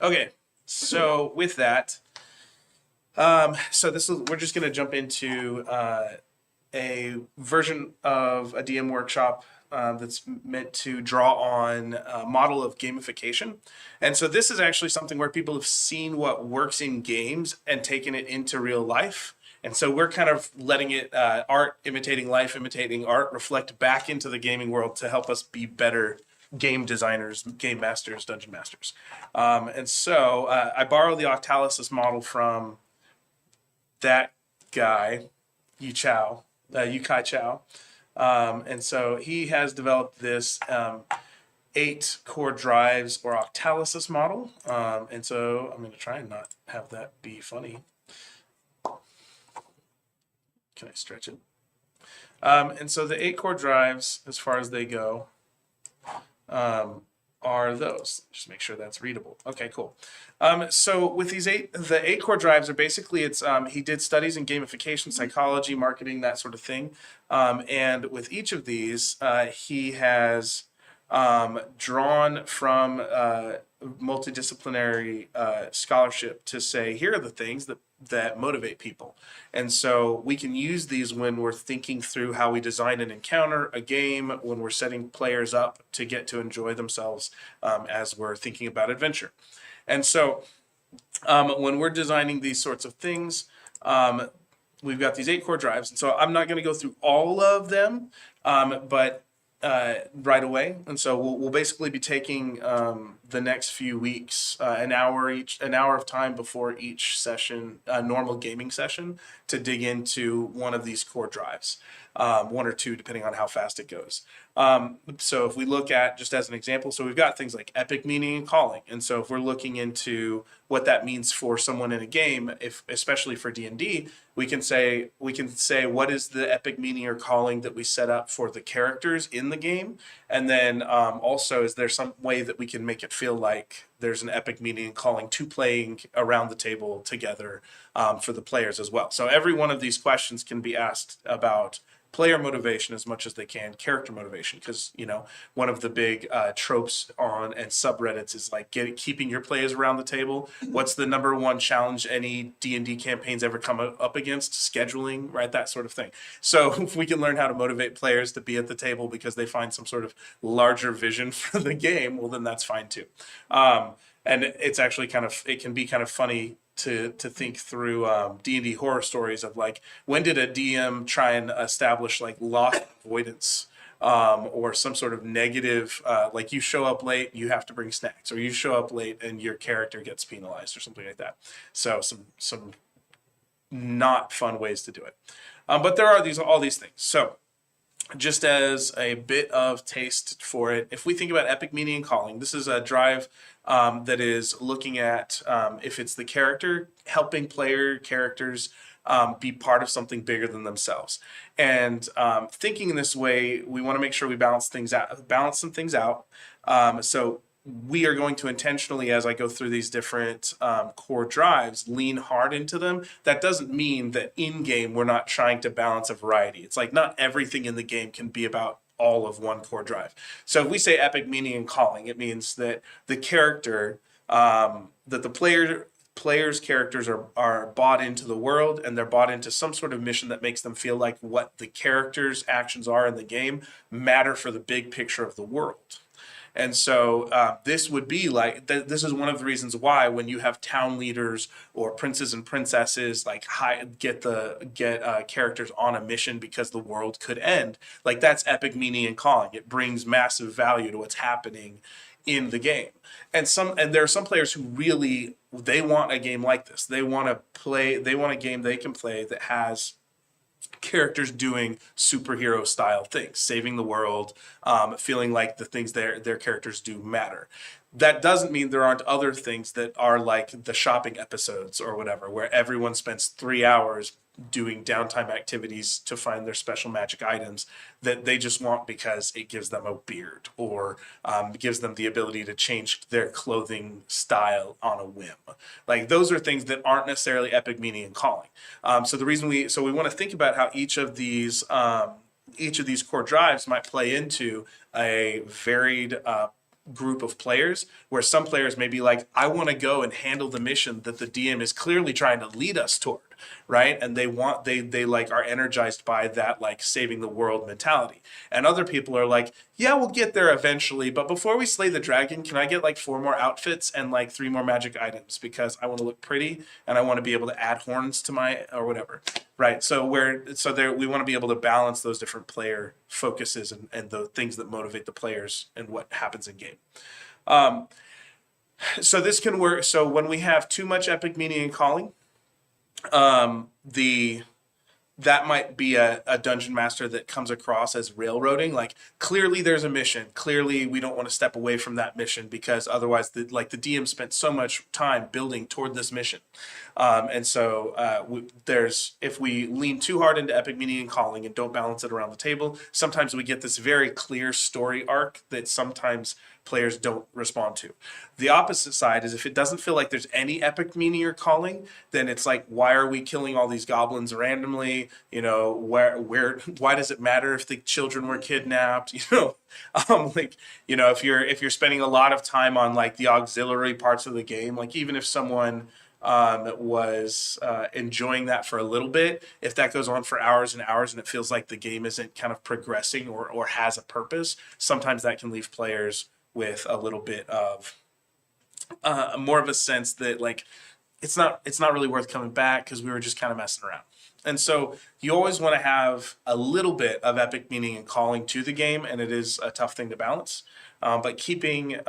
Okay, so with that, so we're just going to jump into a version of a DM workshop that's meant to draw on a model of gamification. And so this is actually something where people have seen what works in games and taken it into real life. And so we're kind of letting it, art imitating life, imitating art, reflect back into the gaming world to help us be better game designers, game masters, dungeon masters. And so I borrow the Octalysis model from that guy, Yu Kai Chow. And so he has developed this 8 core drives or Octalysis model. And so I'm going to try and not have that be funny. Can I stretch it? And so the 8 core drives, as far as they go, are those. Just make sure that's readable. Okay, cool. So with the 8 core drives are basically he did studies in gamification, psychology, marketing, that sort of thing. And with each of these, he has drawn from multidisciplinary scholarship to say, here are the things that motivate people. And so we can use these when we're thinking through how we design an encounter, a game, when we're setting players up to get to enjoy themselves as we're thinking about adventure. And so when we're designing these sorts of things, we've got these 8 core drives. And so I'm not going to go through all of them, but right away. And so we'll basically be taking the next few weeks, an hour of time before each session, normal gaming session, to dig into one of these core drives, 1 or 2, depending on how fast it goes. So if we look at, just as an example, so we've got things like epic, meaning, and calling. And so if we're looking into what that means for someone in a game, especially for D&D, we can say what is the epic meaning or calling that we set up for the characters in the game, and then also, is there some way that we can make it feel like there's an epic meaning and calling to playing around the table together for the players as well. So every one of these questions can be asked about player motivation as much as they can character motivation, because one of the big tropes on and subreddits is like keeping your players around the table. What's the number one challenge any D&D campaigns ever come up against? Scheduling, right? That sort of thing. So if we can learn how to motivate players to be at the table because they find some sort of larger vision for the game, well, then that's fine too. And it's actually it can be kind of funny to think through D&D horror stories of like, when did a DM try and establish like loss avoidance or some sort of negative, like you show up late, you have to bring snacks, or you show up late and your character gets penalized or something like that. So some not fun ways to do it. But there are all these things. So just as a bit of taste for it, if we think about epic meaning and calling, this is a drive that is looking at if it's the character helping player characters be part of something bigger than themselves. And thinking in this way, we want to make sure we balance some things out. So we are going to intentionally, as I go through these different core drives, lean hard into them. That doesn't mean that in game we're not trying to balance a variety. It's like not everything in the game can be about all of one core drive. So if we say epic meaning and calling, it means that the character, that the players' characters are bought into the world, and they're bought into some sort of mission that makes them feel like what the characters' actions are in the game matter for the big picture of the world. And so this would be like, this is one of the reasons why when you have town leaders or princes and princesses like get characters on a mission because the world could end, like that's epic meaning and calling. It brings massive value to what's happening in the game. And there are some players who really, they want a game like this. They want a game they can play that has characters doing superhero style things, saving the world, feeling like the things their characters do matter. That doesn't mean there aren't other things that are like the shopping episodes or whatever, where everyone spends 3 hours doing downtime activities to find their special magic items that they just want because it gives them a beard or gives them the ability to change their clothing style on a whim. Like those are things that aren't necessarily epic meaning and calling. So we want to think about how each of these core drives might play into a varied group of players, where some players may be like, I want to go and handle the mission that the DM is clearly trying to lead us toward, right? And they like are energized by that like saving the world mentality. And other people are like, yeah, we'll get there eventually, but before we slay the dragon, can I get like 4 more outfits and like 3 more magic items because I want to look pretty and I want to be able to add horns to my or whatever, right? So there we want to be able to balance those different player focuses and the things that motivate the players and what happens in game. So this can work. So when we have too much epic meaning and calling, that might be a dungeon master that comes across as railroading. Like clearly there's a mission. Clearly we don't want to step away from that mission because otherwise the DM spent so much time building toward this mission. And so if we lean too hard into epic meaning and calling and don't balance it around the table, sometimes we get this very clear story arc that sometimes players don't respond to. The opposite side is if it doesn't feel like there's any epic meaning or calling, then it's like, why are we killing all these goblins randomly? You know, why does it matter if the children were kidnapped? You know, like, you know, if you're spending a lot of time on like the auxiliary parts of the game, like even if someone was enjoying that for a little bit, if that goes on for hours and hours and it feels like the game isn't kind of progressing or has a purpose, sometimes that can leave players with a little bit of more of a sense that like it's not really worth coming back because we were just kind of messing around. And so you always want to have a little bit of epic meaning and calling to the game, and it is a tough thing to balance. But keeping an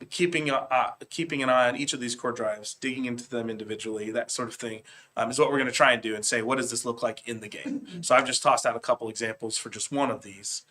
eye on each of these core drives, digging into them individually, that sort of thing, is what we're going to try and do and say, what does this look like in the game? So I've just tossed out a couple examples for just one of these,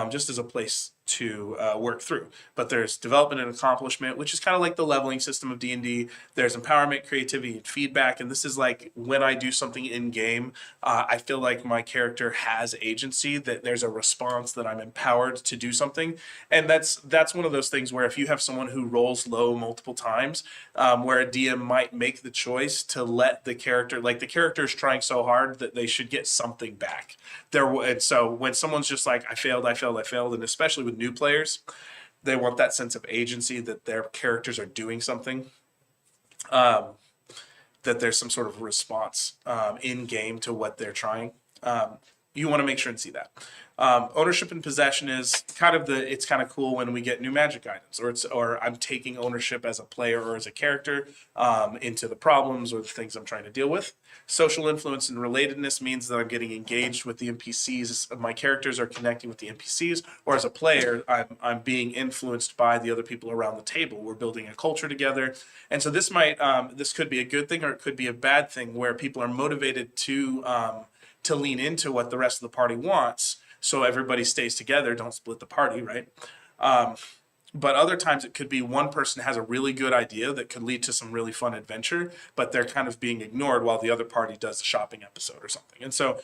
just as a place to work through. But there's development and accomplishment, which is kind of like the leveling system of D&D. There's empowerment, creativity, and feedback. And this is like when I do something in game, I feel like my character has agency, that there's a response, that I'm empowered to do something. And that's one of those things where if you have someone who rolls low multiple times, where a DM might make the choice to let the character, like the character is trying so hard that they should get something back. And so when someone's just like, I failed, and especially with new players, they want that sense of agency that their characters are doing something, that there's some sort of response in game to what they're trying. You want to make sure and see that. Ownership and possession is it's kind of cool when we get new magic items, or I'm taking ownership as a player or as a character into the problems or the things I'm trying to deal with. Social influence and relatedness means that I'm getting engaged with the NPCs. My characters are connecting with the NPCs, or as a player, I'm being influenced by the other people around the table. We're building a culture together, and so this could be a good thing or it could be a bad thing, where people are motivated to lean into what the rest of the party wants, so everybody stays together, don't split the party, right? But other times it could be one person has a really good idea that could lead to some really fun adventure, but they're kind of being ignored while the other party does the shopping episode or something. And so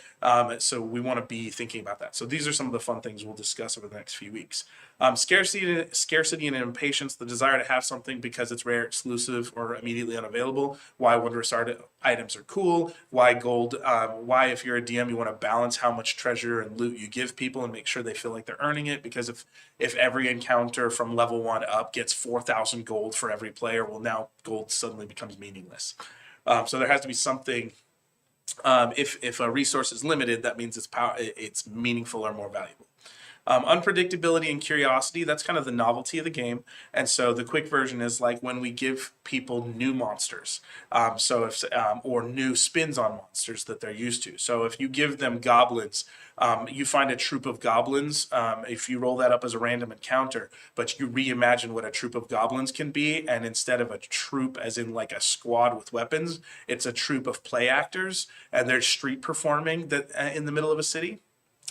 we want to be thinking about that. So these are some of the fun things we'll discuss over the next few weeks. Scarcity and impatience, the desire to have something because it's rare, exclusive, or immediately unavailable. Why wondrous items are cool. Why gold. Why, if you're a DM, you want to balance how much treasure and loot you give people and make sure they feel like they're earning it. Because if every encounter from level 1 up gets 4,000 gold for every player, well, now gold suddenly becomes meaningless. So there has to be something. If a resource is limited, that means it's meaningful or more valuable. Unpredictability and curiosity, that's kind of the novelty of the game. And so the quick version is like when we give people new monsters, or new spins on monsters that they're used to. So if you give them goblins, you find a troop of goblins, if you roll that up as a random encounter, but you reimagine what a troop of goblins can be, and instead of a troop as in like a squad with weapons, it's a troop of play actors, and they're street performing that in the middle of a city.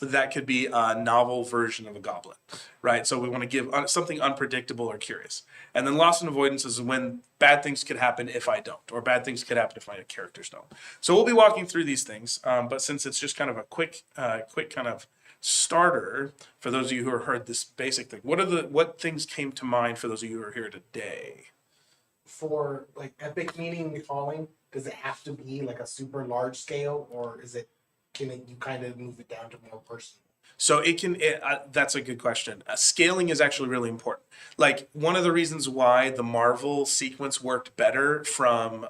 That could be a novel version of a goblin, right? So we want to give something unpredictable or curious. And then loss and avoidance is when bad things could happen if I don't, or bad things could happen if my characters don't. So we'll be walking through these things, but since it's just kind of a quick kind of starter for those of you who have heard this basic thing, what things came to mind for those of you who are here today? For like epic meaning and calling, does it have to be like a super large scale, or can you kind of move it down to more personal? So that's a good question. Scaling is actually really important. Like one of the reasons why the Marvel sequence worked better from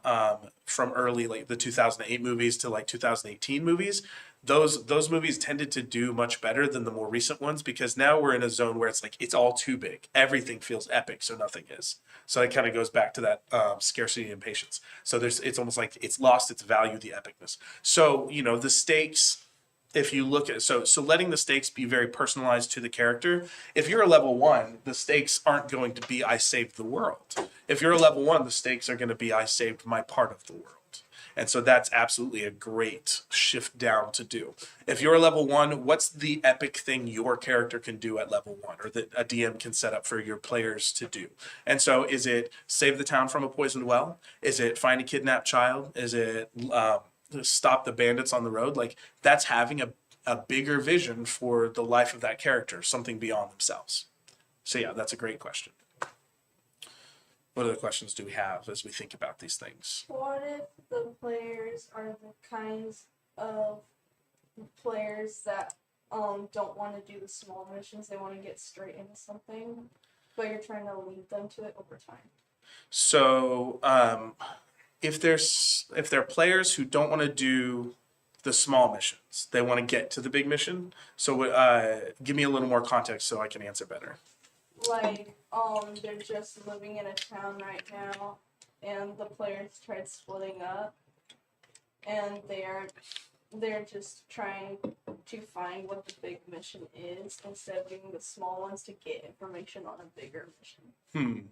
early like the 2008 movies to like 2018 movies, those movies tended to do much better than the more recent ones because now we're in a zone where it's like it's all too big. Everything feels epic, so nothing is. So it kind of goes back to that scarcity and patience. So it's almost like it's lost its value, the epicness. So the stakes, if you look at so letting the stakes be very personalized to the character. If you're a level 1, the stakes aren't going to be I saved the world. If you're a level 1, the stakes are going to be I saved my part of the world. And so that's absolutely a great shift down to do. If you're a level 1, what's the epic thing your character can do at level 1 or that a DM can set up for your players to do? And so is it save the town from a poisoned well? Is it find a kidnapped child? Is it stop the bandits on the road? Like that's having a bigger vision for the life of that character, something beyond themselves. So yeah, that's a great question. What other questions do we have as we think about these things? What if the players are the kinds of players that don't want to do the small missions, they want to get straight into something, but you're trying to lead them to it over time? So if they're players who don't want to do the small missions, they want to get to the big mission. So give me a little more context so I can answer better. Like, they're just living in a town right now, and the players tried splitting up, and they're just trying to find what the big mission is instead of doing the small ones to get information on a bigger mission.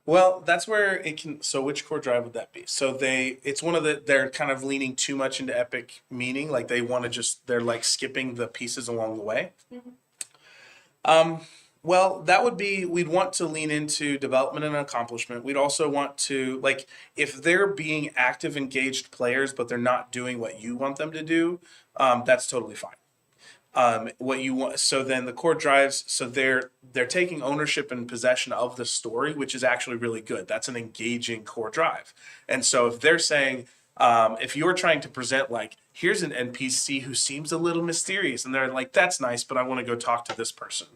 Well, that's where it can. So, which core drive would that be? So it's one of they're kind of leaning too much into epic meaning, like they want to they're like skipping the pieces along the way. Well, that would be, we'd want to lean into development and accomplishment. We'd also want to, like, if they're being active, engaged players, but they're not doing what you want them to do, that's totally fine. What you want, so then the core drives, so they're taking ownership and possession of the story, which is actually really good. That's an engaging core drive. And so if they're saying, if you're trying to present like, here's an NPC who seems a little mysterious, and they're like, that's nice, but I want to go talk to this person.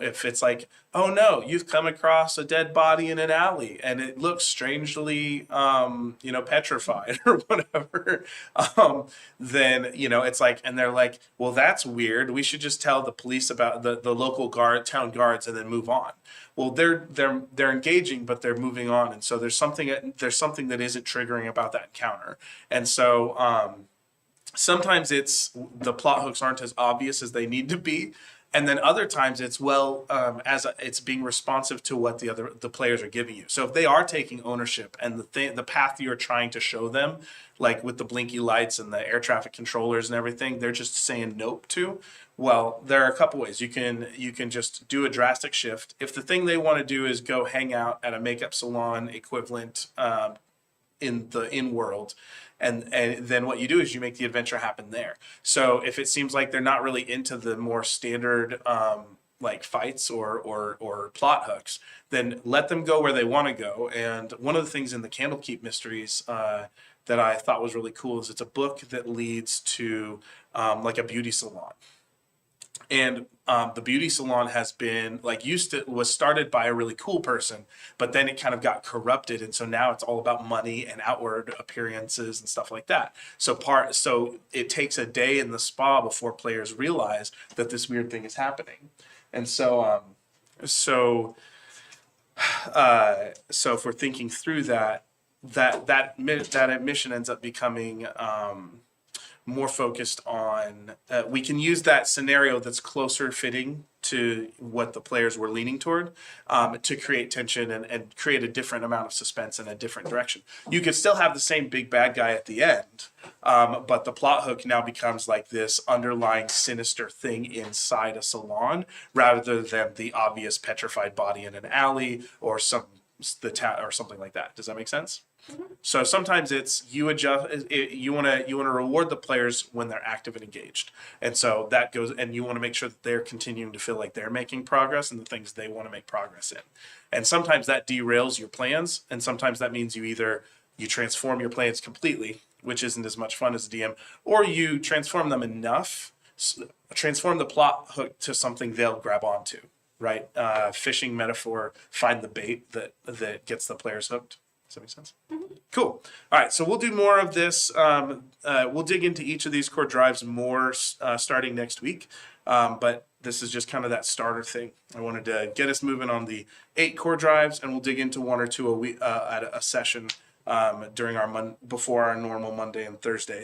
If it's like, oh no, you've come across a dead body in an alley and it looks strangely, petrified or whatever, then, it's like, and they're like, well, that's weird. We should just tell the police about the local town guards and then move on. Well, they're engaging, but they're moving on. And so there's something that isn't triggering about that encounter. And so, sometimes the plot hooks aren't as obvious as they need to be. And then other times it's it's being responsive to what the players are giving you. So if they are taking ownership and the path you're trying to show them, like with the blinky lights and the air traffic controllers and everything, they're just saying nope to. Well, there are a couple ways. You can just do a drastic shift. If the thing they want to do is go hang out at a makeup salon equivalent in the in-world, and then what you do is you make the adventure happen there. So if it seems like they're not really into the more standard like fights or plot hooks, then let them go where they want to go. And one of the things in the Candlekeep Mysteries that I thought was really cool is it's a book that leads to like a beauty salon. And the beauty salon has been was started by a really cool person, but then it kind of got corrupted. And so now it's all about money and outward appearances and stuff like that. So it takes a day in the spa before players realize that this weird thing is happening. And so if we're thinking through that mission ends up becoming more focused on, we can use that scenario that's closer fitting to what the players were leaning toward to create tension and create a different amount of suspense in a different direction. You could still have the same big bad guy at the end, but the plot hook now becomes like this underlying sinister thing inside a salon rather than the obvious petrified body in an alley or something like that. Does that make sense? Mm-hmm. So sometimes it's you want to reward the players when they're active and engaged, and so that goes, and you want to make sure that they're continuing to feel like they're making progress in the things they want to make progress in. And sometimes that derails your plans, and sometimes that means you transform your plans completely, which isn't as much fun as a DM, or you transform them enough transform the plot hook to something they'll grab onto, right? Fishing metaphor, find the bait that gets the players hooked. Does that make sense? Cool. All right, so we'll do more of this. We'll dig into each of these core drives more starting next week. But this is just kind of that starter thing. I wanted to get us moving on the 8 core drives, and we'll dig into 1 or 2 a week at a session during our before our normal Monday and Thursday